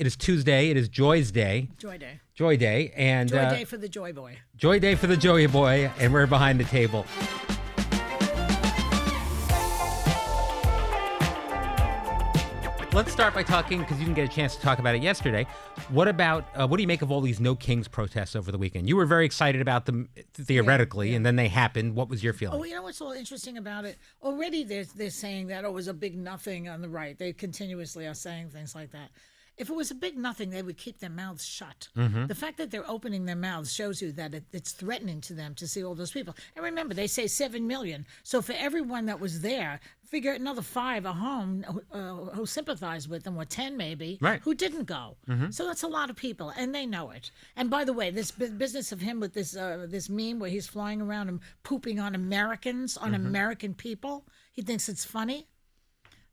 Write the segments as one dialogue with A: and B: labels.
A: It is Tuesday. It is Joy's Day.
B: Joy Day.
A: Joy Day. And
B: Joy Day for the Joy Boy.
A: Joy Day for the Joy Boy. And we're behind the table. Let's start by talking, because you didn't get a chance to talk about it yesterday. What do you make of all these No Kings protests over the weekend? You were very excited about them theoretically, and then they happened. What was your feeling?
B: Oh, you know what's so interesting about it? Already they're saying that it was a big nothing on the right. They continuously are saying things like that. If it was a big nothing, they would keep their mouths shut. Mm-hmm. The fact that they're opening their mouths shows you that it's threatening to them to see all those people. And remember, they say 7 million. So for everyone that was there, figure another 5 at home who sympathized with them, or 10 maybe,
A: right,
B: who didn't go. Mm-hmm. So that's a lot of people, and they know it. And by the way, this business of him with this meme where he's flying around and pooping on Americans, on American people, he thinks it's funny.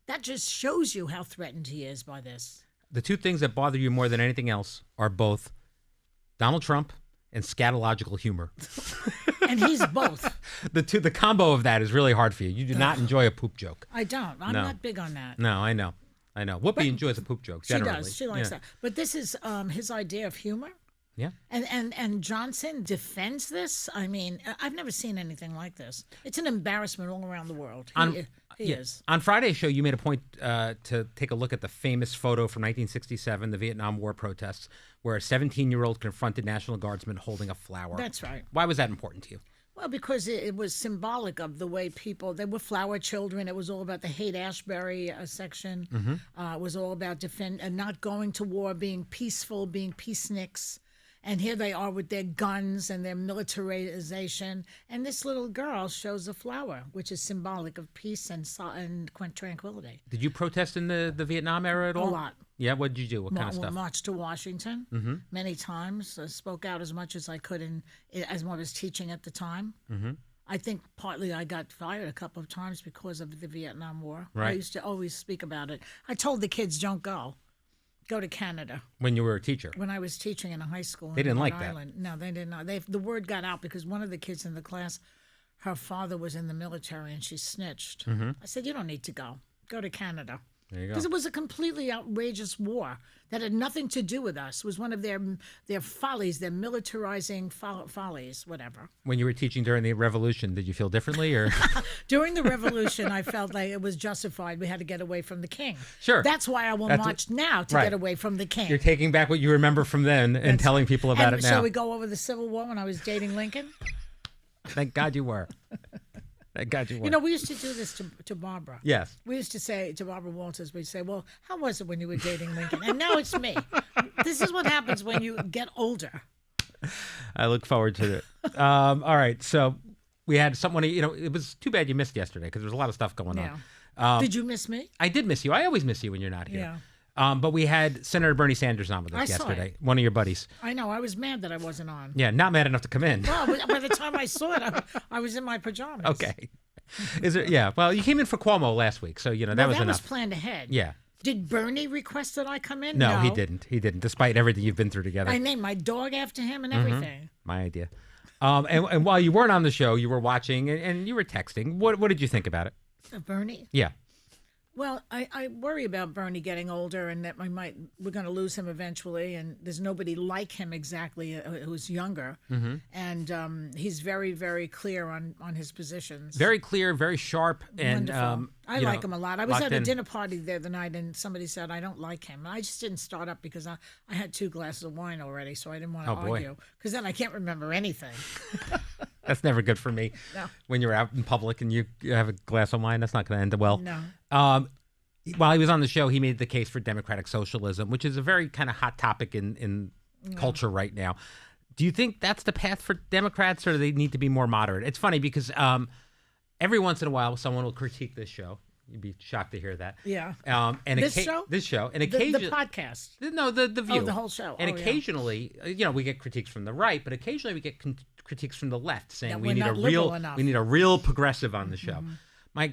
B: That just shows you how threatened he is by this.
A: The two things that bother you more than anything else are both Donald Trump and scatological humor.
B: And he's both.
A: The combo of that is really hard for you. You do not enjoy a poop joke.
B: I don't. I'm not big on that.
A: No, I know. Whoopi enjoys a poop joke, generally.
B: She does. She likes that. But this is his idea of humor.
A: Yeah.
B: And Johnson defends this. I mean, I've never seen anything like this. It's an embarrassment all around the world. He is.
A: On Friday's show, you made a point to take a look at the famous photo from 1967, the Vietnam War protests, where a 17-year-old confronted National Guardsmen holding a flower.
B: That's right.
A: Why was that important to you?
B: Well, because it was symbolic of the way they were flower children. It was all about the Haight-Ashbury section. Mm-hmm. It was all about not going to war, being peaceful, being peaceniks. And here they are with their guns and their militarization. And this little girl shows a flower, which is symbolic of peace and tranquility.
A: Did you protest in the Vietnam era at all?
B: A lot.
A: Yeah, what did you do? What kind of stuff?
B: Marched to Washington many times. Spoke out as much as I could as I was teaching at the time. Mm-hmm. I think partly I got fired a couple of times because of the Vietnam War.
A: Right.
B: I used to always speak about it. I told the kids, don't go. Go to Canada.
A: When you were a teacher?
B: When I was teaching in a high school.
A: They didn't like
B: Island. That. No, they did not. The word got out because one of the kids in the class, her father was in the military and she snitched. Mm-hmm. I said, you don't need to go. Go to Canada.
A: There you go.
B: Because it was a completely outrageous war that had nothing to do with us. It was one of their follies, their militarizing follies, whatever.
A: When you were teaching during the Revolution, did you feel differently? Or
B: During the Revolution, I felt like it was justified. We had to get away from the king.
A: Sure.
B: That's why I will march now to get away from the king.
A: You're taking back what you remember from then and telling people about it now.
B: Shall we go over the Civil War when I was dating Lincoln?
A: Thank God you were.
B: You know, we used to do this to Barbara.
A: Yes.
B: We used to say to Barbara Walters, we'd say, well, how was it when you were dating Lincoln? And now it's me. This is what happens when you get older.
A: I look forward to it. All right. So we had someone, it was too bad you missed yesterday because there was a lot of stuff going on.
B: Did you miss me?
A: I did miss you. I always miss you when you're not here.
B: Yeah.
A: But we had Senator Bernie Sanders on with us yesterday, one of your buddies.
B: I know. I was mad that I wasn't on.
A: Yeah, not mad enough to come in.
B: Well, by the time I saw it, I was in my pajamas.
A: Okay. Is it? Yeah. Well, you came in for Cuomo last week, so that was enough.
B: That was planned ahead.
A: Yeah.
B: Did Bernie request that I come in?
A: No, he didn't. He didn't, despite everything you've been through together.
B: I named my dog after him and everything.
A: My idea. And while you weren't on the show, you were watching and you were texting. What did you think about it?
B: Bernie?
A: Yeah.
B: Well, I worry about Bernie getting older and that we're going to lose him eventually, and there's nobody like him exactly who's younger. Mm-hmm. And he's very, very clear on his positions.
A: Very clear, very sharp. And
B: I like him a lot. I was at a dinner party the other night, and somebody said, I don't like him. And I just didn't start up because I had 2 glasses of wine already, so I didn't want to argue. Because then I can't remember anything.
A: That's never good for me.
B: No.
A: When you're out in public and you have a glass of wine, that's not going to end well.
B: No.
A: While he was on the show, he made the case for democratic socialism, which is a very kind of hot topic in culture right now. Do you think that's the path for Democrats, or do they need to be more moderate? It's funny because every once in a while, someone will critique this show. You'd be shocked to hear that.
B: Yeah.
A: And
B: this show?
A: This show. And
B: occasionally the podcast.
A: No, the View.
B: Oh, the whole show.
A: And occasionally, we get critiques from the right, but occasionally we get critiques from the left saying we need a real progressive on the show. Mm-hmm.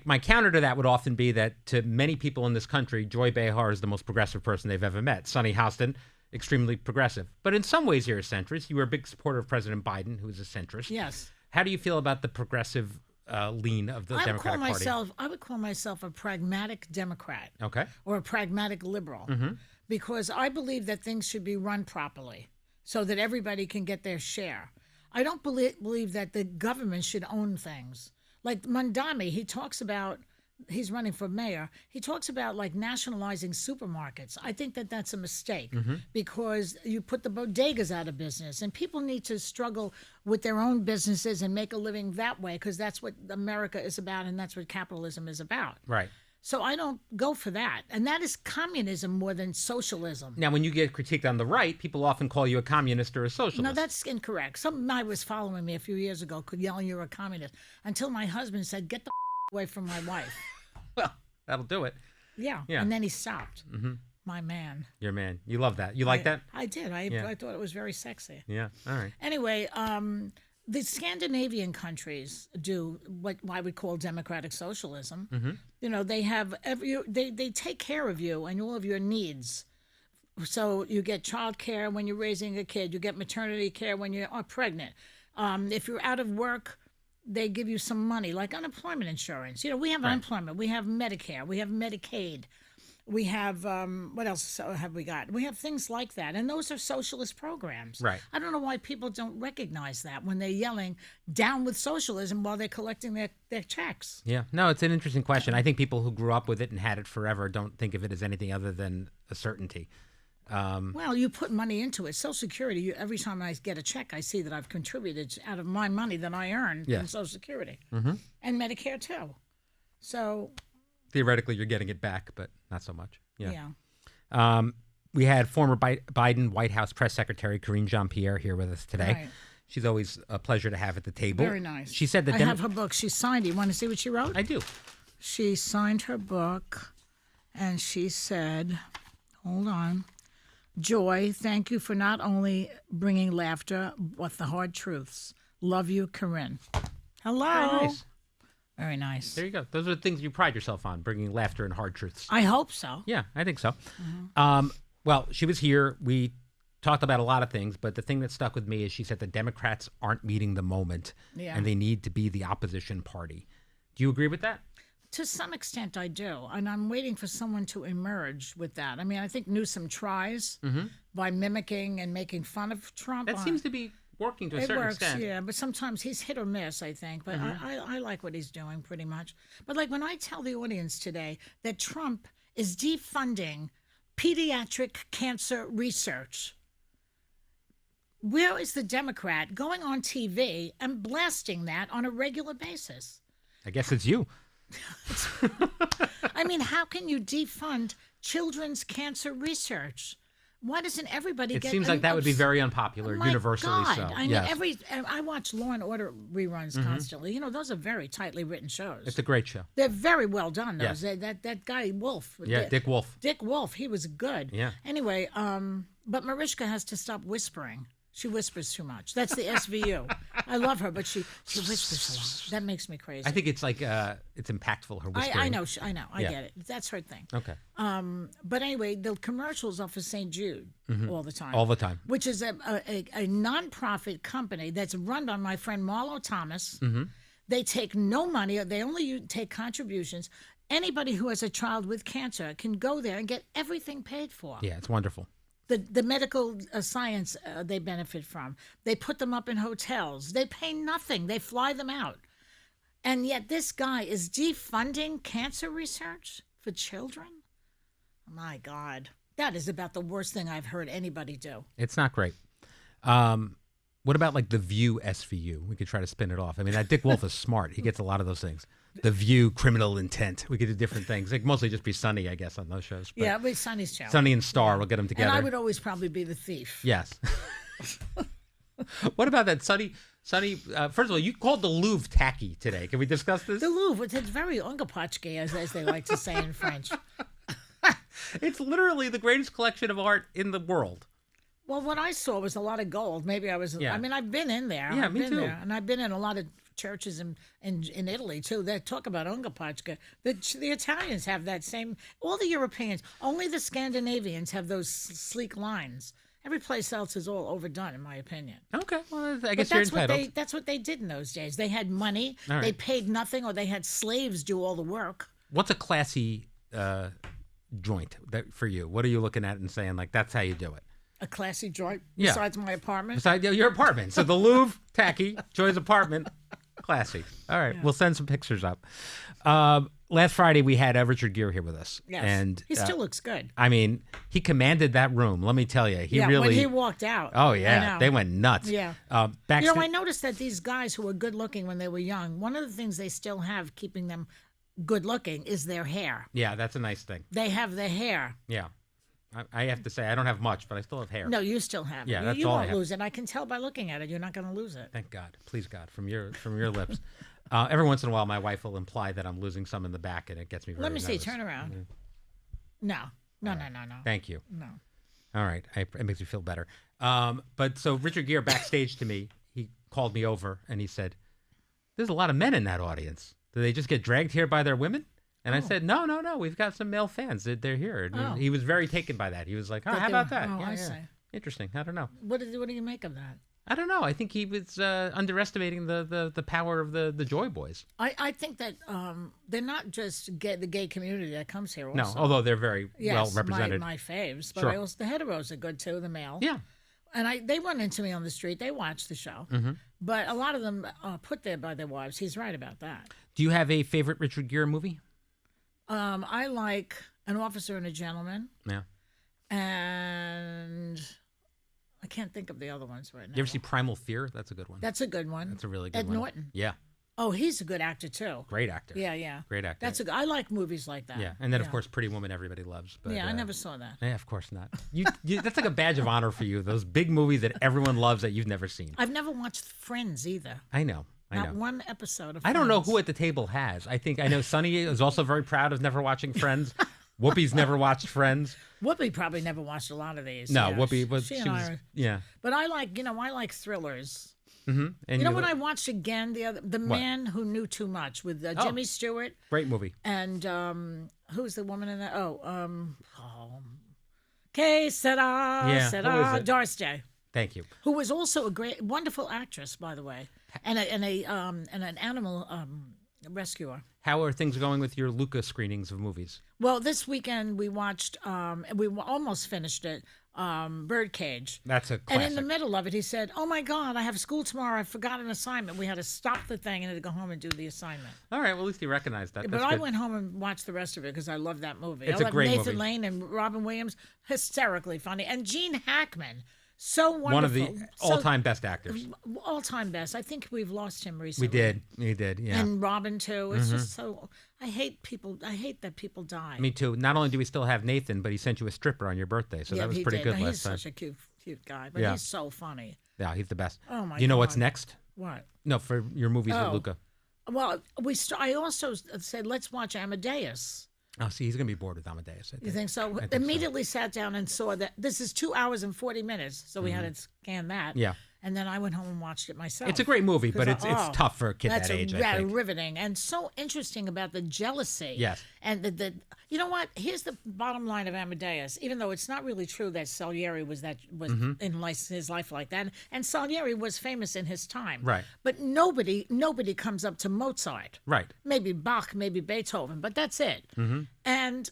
A: My counter to that would often be that to many people in this country, Joy Behar is the most progressive person they've ever met. Sonny Houston, extremely progressive. But in some ways, you're a centrist. You were a big supporter of President Biden, who is a centrist.
B: Yes.
A: How do you feel about the progressive lean of the Democratic Party?
B: I would call myself a pragmatic Democrat.
A: Okay.
B: Or a pragmatic liberal. because I believe that things should be run properly so that everybody can get their share. I don't believe that the government should own things. Like Mandami, he talks about, he's running for mayor, he talks about like nationalizing supermarkets. I think that that's a mistake because you put the bodegas out of business, and people need to struggle with their own businesses and make a living that way, because that's what America is about and that's what capitalism is about.
A: Right.
B: So I don't go for that. And that is communism more than socialism.
A: Now, when you get critiqued on the right, people often call you a communist or a socialist.
B: No, that's incorrect. Some guy was following me a few years ago yelling you're a communist until my husband said, get the away from my wife.
A: Well, that'll do it.
B: Yeah. And then he stopped. My man.
A: Your man. You love that. You like that?
B: I did. I thought it was very sexy.
A: Yeah. All right.
B: Anyway, the Scandinavian countries do what I would call democratic socialism. You know, they have they take care of you and all of your needs. So you get child care when you're raising a kid. You get maternity care when you are pregnant. If you're out of work, they give you some money, like unemployment insurance. You know, we have unemployment. We have Medicare. We have Medicaid. We have, what else have we got? We have things like that. And those are socialist programs.
A: Right.
B: I don't know why people don't recognize that when they're yelling down with socialism while they're collecting their checks.
A: Yeah. No, it's an interesting question. I think people who grew up with it and had it forever don't think of it as anything other than a certainty.
B: Well, you put money into it. Social Security, every time I get a check, I see that I've contributed out of my money that I earned in Social Security. And Medicare, too. So...
A: theoretically, you're getting it back, but not so much. Yeah. We had former Biden White House press secretary Karine Jean-Pierre here with us today.
B: Right.
A: She's always a pleasure to have at the table.
B: Very nice.
A: She said that
B: I have her book. She signed it. You want to see what she wrote?
A: I do.
B: She signed her book, and she said, hold on. Joy, thank you for not only bringing laughter, but the hard truths. Love you, Karine. Hello.
A: Very nice.
B: Very nice.
A: There you go. Those are the things you pride yourself on, bringing laughter and hard truths.
B: I hope so.
A: Yeah, I think so. Well, she was here. We talked about a lot of things, but the thing that stuck with me is she said the Democrats aren't meeting the moment, and they need to be the opposition party. Do you agree with that?
B: To some extent, I do. And I'm waiting for someone to emerge with that. I mean, I think Newsom tries by mimicking and making fun of Trump.
A: That seems to be working to a certain extent.
B: Yeah, but sometimes he's hit or miss, I think. But I like what he's doing pretty much. But like when I tell the audience today that Trump is defunding pediatric cancer research, where is the Democrat going on TV and blasting that on a regular basis?
A: I guess it's you.
B: I mean, how can you defund children's cancer research? Why doesn't everybody get...
A: It seems like that would be very unpopular, universally so.
B: I mean, I watch Law and Order reruns constantly. You know, those are very tightly written shows.
A: It's a great show.
B: They're very well done, those.
A: Yes.
B: That guy, Wolf.
A: Yeah, Dick Wolf.
B: Dick Wolf, he was good.
A: Yeah.
B: Anyway, but Mariska has to stop whispering. She whispers too much. That's the SVU. I love her, but she whispers a lot. That makes me crazy.
A: I think it's like it's impactful, her whispering.
B: I know. I get it. That's her thing.
A: Okay.
B: But anyway, the commercials are for St. Jude all the time.
A: All the time.
B: Which is a non-profit company that's run by my friend Marlo Thomas. They take no money. They only take contributions. Anybody who has a child with cancer can go there and get everything paid for.
A: Yeah, it's wonderful.
B: The medical science they benefit from. They put them up in hotels. They pay nothing. They fly them out. And yet this guy is defunding cancer research for children? My God. That is about the worst thing I've heard anybody do.
A: It's not great. What about like the View SVU? We could try to spin it off. I mean, that Dick Wolf is smart. He gets a lot of those things. The View, Criminal Intent. We could do different things. Like mostly just be Sunny, I guess, on those shows. But
B: yeah, but Sunny's channel.
A: Sunny and Star, we'll get them together.
B: And I would always probably be the thief.
A: Yes. What about that Sunny? First of all, you called the Louvre tacky today. Can we discuss this?
B: The Louvre, it's very ungapachke, as they like to say in French.
A: It's literally the greatest collection of art in the world.
B: Well, what I saw was a lot of gold. Maybe I was.
A: Yeah.
B: I mean, I've been in there.
A: Yeah,
B: I've
A: me
B: been
A: too.
B: There, and I've been in a lot of churches in Italy too. That talk about ungapachka. The Italians have that same. All the Europeans. Only the Scandinavians have those sleek lines. Every place else is all overdone, in my opinion.
A: Okay, well, I guess you're entitled.
B: That's what they did in those days. They had money.
A: All right.
B: They paid nothing, or they had slaves do all the work.
A: What's a classy joint for you? What are you looking at and saying, like, that's how you do it?
B: A classy joint
A: Yeah.
B: besides my apartment?
A: Besides your apartment. So the Louvre, tacky. Joy's apartment, classy. All right. We'll send some pictures up. Last Friday, we had Richard Gere here with us.
B: Yes.
A: And
B: he still looks good.
A: I mean, he commanded that room. Let me tell you. He really.
B: When he walked out.
A: Oh, yeah. They went nuts.
B: Yeah.
A: Backstage...
B: I noticed that these guys who were good looking when they were young, one of the things they still have keeping them good looking is their hair.
A: Yeah, that's a nice thing.
B: They have the hair.
A: Yeah. I have to say, I don't have much, but I still have hair.
B: No, you still have it.
A: Yeah, that's
B: you
A: all I
B: won't
A: have.
B: lose it. I can tell by looking at it. You're not going to lose it.
A: Thank God. Please, God, from your lips. Every once in a while, my wife will imply that I'm losing some in the back, and it gets me very nervous.
B: Let me see. Turn around. No. No.
A: Thank you.
B: No.
A: All right. It makes me feel better. But so Richard Gere backstage to me, he called me over, and he said, there's a lot of men in that audience. Do they just get dragged here by their women? And I said, no. We've got some male fans. They're here. And he was very taken by that. He was like, oh, how about that?
B: Oh,
A: yeah,
B: I see.
A: Interesting. I don't know.
B: What do you make of that?
A: I don't know. I think he was underestimating the power of the Joy Boys.
B: I think that they're not just the gay community that comes here also.
A: No, although they're very well represented.
B: my faves. But
A: Sure.
B: the heteros are good too, the male.
A: Yeah.
B: And they run into me on the street. They watch the show. Mm-hmm. But a lot of them are put there by their wives. He's right about that.
A: Do you have a favorite Richard Gere movie?
B: I like An Officer and a Gentleman.
A: Yeah.
B: And I can't think of the other ones right now.
A: You ever see Primal Fear? That's a good one.
B: That's a good one.
A: That's a really good
B: Ed
A: one.
B: Norton.
A: Yeah.
B: Oh, he's a good actor too.
A: Great actor.
B: Yeah.
A: Great actor.
B: I like movies like that.
A: Yeah, and then of course Pretty Woman everybody loves. But,
B: I never saw that.
A: Yeah, of course not. You that's like a badge of honor for you. Those big movies that everyone loves that you've never seen.
B: I've never watched Friends either.
A: I know.
B: Not one episode of Friends.
A: I don't know who at the table has. I know Sonny is also very proud of never watching Friends. Whoopi's never watched Friends.
B: Whoopi probably never watched a lot of these.
A: No,
B: yeah.
A: Whoopi was. She was yeah.
B: But I like thrillers.
A: Mm-hmm. And
B: when I watched again the Man Who Knew Too Much with Jimmy Stewart.
A: Great movie.
B: And who's the woman in that? Que sera, Doris Day.
A: Thank you.
B: Who was also a wonderful actress, by the way, and an animal rescuer.
A: How are things going with your Luca screenings of movies?
B: Well, this weekend we watched, we almost finished it, Birdcage.
A: That's a classic.
B: And in the middle of it, he said, "Oh my God, I have school tomorrow. I forgot an assignment." We had to stop the thing and had to go home and do the assignment.
A: All right, well, at least he recognized that.
B: But I went home and watched the rest of it because I love that movie.
A: It's a great movie.
B: Nathan Lane and Robin Williams, hysterically funny, and Gene Hackman. So wonderful.
A: One of the all-time best actors.
B: All-time best. I think we've lost him recently.
A: We did, yeah.
B: And Robin, too. It's just so... I hate that people die.
A: Me, too. Not only do we still have Nathan, but he sent you a stripper on your birthday, so that was pretty good last time.
B: He's such a cute guy, but he's so funny.
A: Yeah, he's the best.
B: Oh, my God.
A: Do you know what's next?
B: What?
A: No, for your movies with Luca.
B: Well, I also said, let's watch Amadeus.
A: Oh, see, he's going to be bored with Amadeus. I think.
B: You think so?
A: I think
B: Immediately sat down and saw that this is 2 hours and 40 minutes, so we had to scan that.
A: Yeah.
B: And then I went home and watched it myself.
A: It's a great movie, but it's tough for a kid that age, I think.
B: That's riveting and so interesting about the jealousy.
A: Yes.
B: And the you know what? Here's the bottom line of Amadeus. Even though it's not really true that Salieri was in his life like that, and Salieri was famous in his time.
A: Right.
B: But nobody comes up to Mozart.
A: Right.
B: Maybe Bach, maybe Beethoven, but that's it. Mm-hmm. And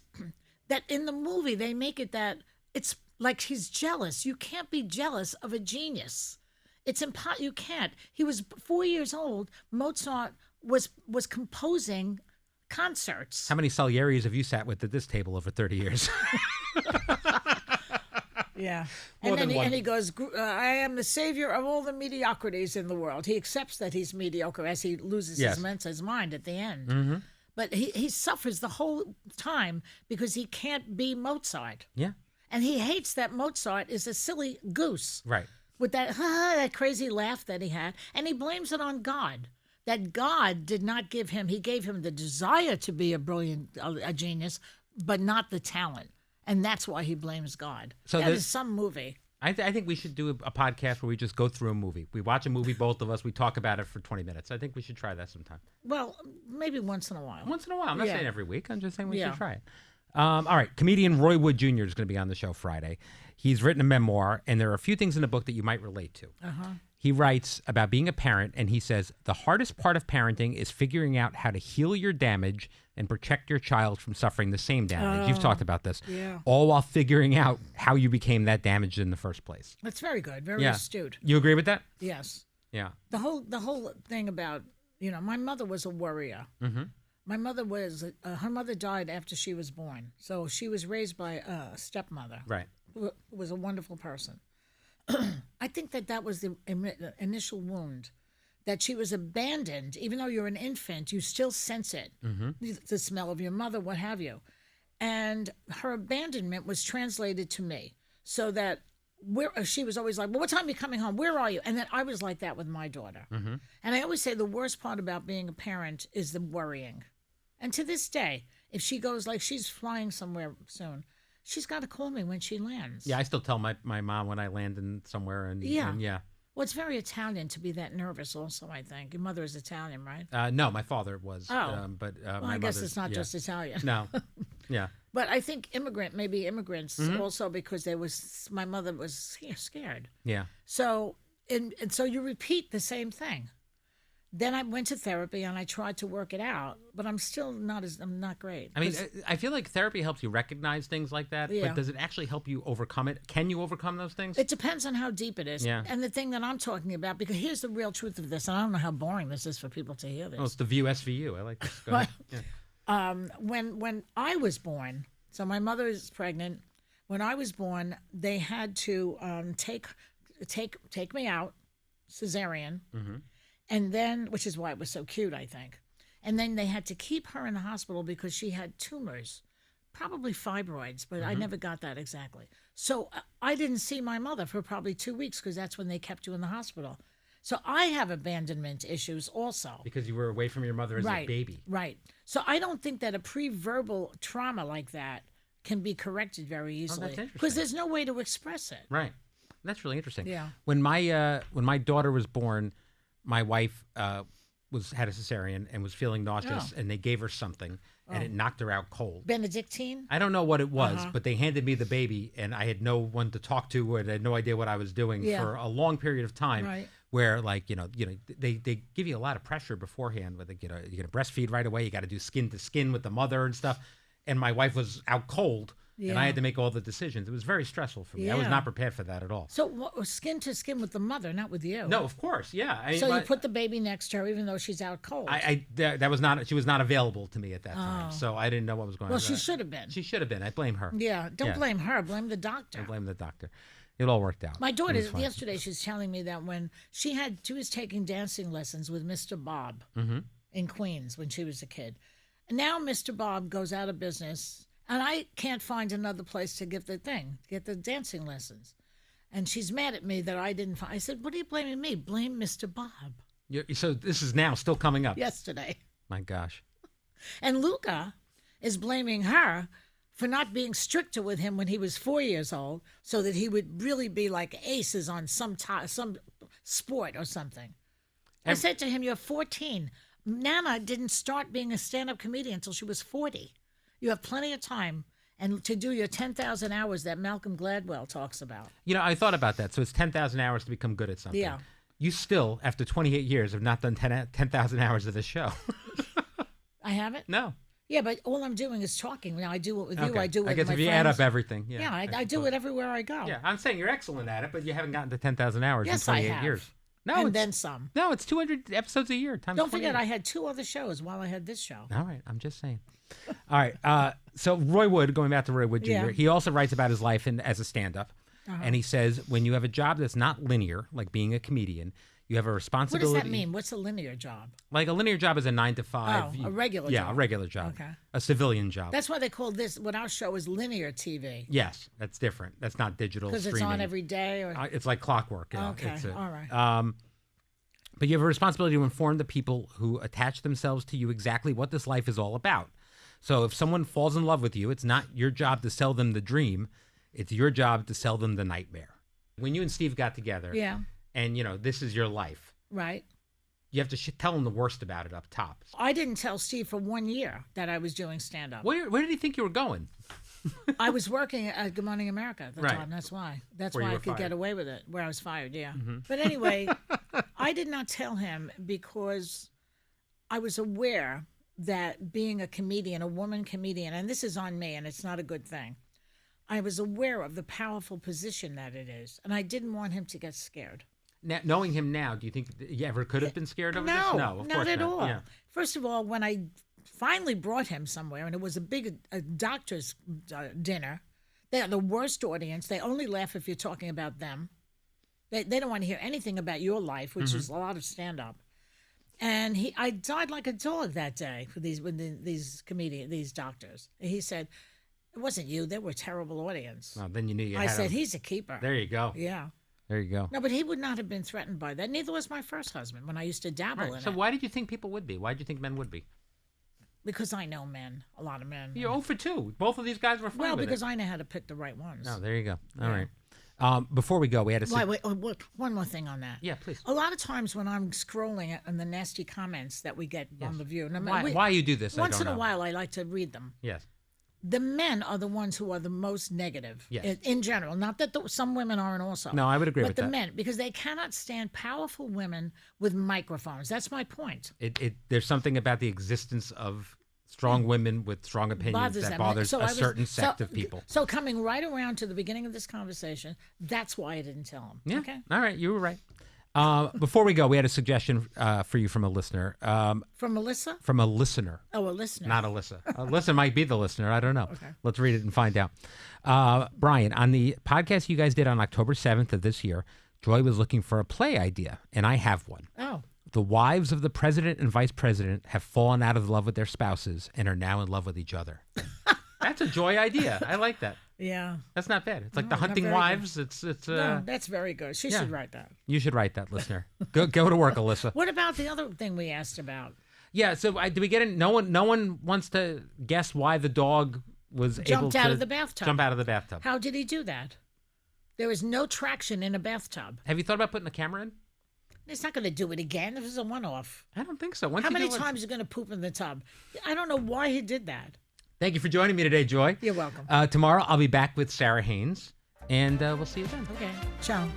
B: that in the movie they make it that it's like he's jealous. You can't be jealous of a genius. It's impossible. You can't. He was 4 years old. Mozart was composing concerts.
A: How many Salieris have you sat with at this table over 30 years?
B: Yeah. And he goes, I am the savior of all the mediocrities in the world. He accepts that he's mediocre as he loses his mind at the end. Mm-hmm. But he suffers the whole time because he can't be Mozart.
A: Yeah.
B: And he hates that Mozart is a silly goose.
A: Right.
B: With that crazy laugh that he had. And he blames it on God. That God did not give him, he gave him the desire to be a genius, but not the talent. And that's why he blames God. So that is some movie.
A: I think we should do a podcast where we just go through a movie. We watch a movie, both of us. We talk about it for 20 minutes. I think we should try that sometime.
B: Well, maybe once in a while.
A: Once in a while. I'm not saying every week. I'm just saying we should try it. All right. Comedian Roy Wood Jr. is going to be on the show Friday. He's written a memoir, and there are a few things in the book that you might relate to. Uh-huh. he writes about being a parent, and he says, the hardest part of parenting is figuring out how to heal your damage and protect your child from suffering the same damage. You've talked about this.
B: Yeah.
A: All while figuring out how you became that damaged in the first place.
B: That's very good. Very astute.
A: You agree with that?
B: Yes.
A: Yeah.
B: The whole thing about, my mother was a worrier. Mm-hmm. My mother was, her mother died after she was born. So she was raised by a stepmother.
A: Right.
B: Who was a wonderful person. I think that was the initial wound, that she was abandoned. Even though you're an infant, you still sense it, the smell of your mother, what have you. And her abandonment was translated to me, so that she was always like, well, what time are you coming home? Where are you? And then I was like that with my daughter. Mm-hmm. And I always say the worst part about being a parent is the worrying. And to this day, if she goes, like she's flying somewhere soon, she's got to call me when she lands.
A: Yeah, I still tell my mom when I land in somewhere. And yeah.
B: Well, it's very Italian to be that nervous also, I think. Your mother is Italian, right?
A: No, my father was.
B: Oh.
A: But
B: well, I guess it's not just Italian.
A: No. Yeah.
B: But I think immigrants also, because my mother was scared.
A: Yeah.
B: So, and so you repeat the same thing. Then I went to therapy and I tried to work it out, but I'm not great.
A: I mean, I feel like therapy helps you recognize things like that, but does it actually help you overcome it? Can you overcome those things?
B: It depends on how deep it is.
A: Yeah.
B: And the thing that I'm talking about, because here's the real truth of this, and I don't know how boring this is for people to hear this.
A: Oh, it's the View SVU. I like this. Go ahead. Yeah.
B: When I was born, so my mother is pregnant. When I was born, they had to take me out, cesarean. Mm-hmm. And then, which is why it was so cute, I think. And then they had to keep her in the hospital because she had tumors, probably fibroids, but I never got that exactly. So I didn't see my mother for probably 2 weeks because that's when they kept you in the hospital. So I have abandonment issues also.
A: Because you were away from your mother as a baby.
B: Right. So I don't think that a pre-verbal trauma like that can be corrected very easily. Because there's no way to express it.
A: Right. That's really interesting.
B: Yeah.
A: When my daughter was born, my wife had a cesarean and was feeling nauseous, and they gave her something, and it knocked her out cold.
B: Benedictine?
A: I don't know what it was, but they handed me the baby, and I had no one to talk to, and I had no idea what I was doing for a long period of time.
B: Right.
A: Where, like, they give you a lot of pressure beforehand. With you got to breastfeed right away. You got to do skin to skin with the mother and stuff. And my wife was out cold. Yeah. And I had to make all the decisions. It was very stressful for me. Yeah. I was not prepared for that at all.
B: So skin to skin with the mother, not with you?
A: No, of course, yeah.
B: So you put the baby next to her even though she's out cold?
A: That was not. She was not available to me at that time, so I didn't know what was going on.
B: Well, she should have been.
A: She should have been. I blame her.
B: Yeah, don't blame her. Blame the doctor.
A: I blame the doctor. It all worked out.
B: My daughter, yesterday, she was telling me that when she was taking dancing lessons with Mr. Bob in Queens when she was a kid. And now Mr. Bob goes out of business. And I can't find another place to get the dancing lessons. And she's mad at me that I didn't find. I said, what are you blaming me? Blame Mr. Bob.
A: So this is now still coming up.
B: Yesterday.
A: My gosh.
B: And Luca is blaming her for not being stricter with him when he was 4 years old, so that he would really be like aces on some sport or something. I said to him, you're 14. Nana didn't start being a stand-up comedian until she was 40. You have plenty of time and to do your 10,000 hours that Malcolm Gladwell talks about.
A: I thought about that. So it's 10,000 hours to become good at something.
B: Yeah.
A: You still, after 28 years, have not done 10,000 hours of this show.
B: I haven't?
A: No.
B: Yeah, but all I'm doing is talking. Now, I do it with you. I do it with my friends.
A: I guess if you add up everything. Yeah,
B: I do it everywhere I go.
A: Yeah, I'm saying you're excellent at it, but you haven't gotten to 10,000 hours in 28 years.
B: No, and then some.
A: No, it's 200 episodes a year.
B: Don't forget, I had 2 other shows while I had this show.
A: All right, I'm just saying. All right, so Roy Wood, going back to Roy Wood Jr., he also writes about his life as a stand-up, and he says when you have a job that's not linear, like being a comedian, you have a responsibility.
B: What does that mean? What's a linear job?
A: Like a linear job is a 9 to 5.
B: Oh, a regular job.
A: Yeah, a regular job.
B: Okay.
A: A civilian job.
B: That's why they call this, what our show is, linear TV.
A: Yes, that's different. That's not digital streaming.
B: Because it's on every day? Or...
A: it's like clockwork.
B: Okay, all right.
A: But you have a responsibility to inform the people who attach themselves to you exactly what this life is all about. So if someone falls in love with you, it's not your job to sell them the dream. It's your job to sell them the nightmare. When you and Steve got together, and, this is your life.
B: Right.
A: You have to tell him the worst about it up top.
B: I didn't tell Steve for 1 year that I was doing stand-up.
A: Where did he think you were going?
B: I was working at Good Morning America at the
A: Right.
B: time. That's why. That's
A: Where you
B: why I
A: were
B: could get
A: fired.
B: away with it. Where I was fired, yeah.
A: Mm-hmm.
B: But anyway, I did not tell him because I was aware that being a comedian, a woman comedian, and this is on me, and it's not a good thing. I was aware of the powerful position that it is, and I didn't want him to get scared.
A: Now, knowing him now, do you think you ever could have been scared of this? No, of
B: not
A: course
B: at
A: not.
B: all.
A: Yeah.
B: First of all, when I finally brought him somewhere, and it was a doctor's dinner, they are the worst audience. They only laugh if you're talking about them. They don't want to hear anything about your life, which is a lot of stand-up. And I died like a dog that day with these doctors. And he said, it wasn't you. They were a terrible audience.
A: Well, then you knew you
B: I
A: had
B: said,
A: him.
B: he's a keeper.
A: There you go.
B: Yeah.
A: There you go.
B: No, but he would not have been threatened by that. Neither was my first husband when I used to dabble in
A: So
B: it.
A: why did you think people would be? Why did you think men would be?
B: Because I know men, a lot of men.
A: You're 0 for 2. Both of these guys were fine
B: Well,
A: with
B: because
A: it.
B: I know how to pick the right ones.
A: Oh, there you go. All right. Before we go, we had a...
B: Wait, one more thing on that.
A: Yeah, please.
B: A lot of times when I'm scrolling on the nasty comments that we get on the View.
A: Why you do this,
B: Once
A: I don't
B: in a
A: know.
B: while, I like to read them.
A: Yes.
B: The men are the ones who are the most negative
A: Yes.
B: in general. Not that some women aren't also.
A: No, I would agree with
B: But the
A: that.
B: men, because they cannot stand powerful women with microphones. That's my point.
A: There's something about the existence of strong women with strong opinions that
B: them.
A: bothers
B: So
A: a
B: I was-
A: certain
B: so-
A: sect of people.
B: So coming right around to the beginning of this conversation, that's why I didn't tell him.
A: Yeah.
B: Okay.
A: All right. You were right. Before we go, we had a suggestion for you from a listener.
B: From Melissa?
A: From a listener.
B: Oh, a listener.
A: Not Alyssa. Alyssa might be the listener. I don't know.
B: Okay.
A: Let's read it and find out. Brian, on the podcast you guys did on October 7th of this year, Joy was looking for a play idea, and I have one.
B: Oh.
A: The wives of the president and vice president have fallen out of love with their spouses and are now in love with each other. That's a Joy idea. I like that.
B: Yeah.
A: That's not bad. It's like the
B: not
A: hunting
B: very
A: wives. It's
B: No, that's very good. She should write that.
A: You should write that, listener. Go to work, Alyssa.
B: What about the other thing we asked about?
A: Yeah. So do we get it? No one wants to guess why the dog was able
B: Jumped
A: to
B: out of the bathtub.
A: jump out of the bathtub.
B: How did he do that? There was no traction in a bathtub.
A: Have you thought about putting a camera in?
B: He's not going to do it again. This is a one-off.
A: I don't think so. Once
B: How
A: you
B: many
A: do it-
B: times are you going to poop in the tub? I don't know why he did that.
A: Thank you for joining me today, Joy.
B: You're welcome.
A: Tomorrow I'll be back with Sarah Haynes, and we'll see you then.
B: Okay. Ciao.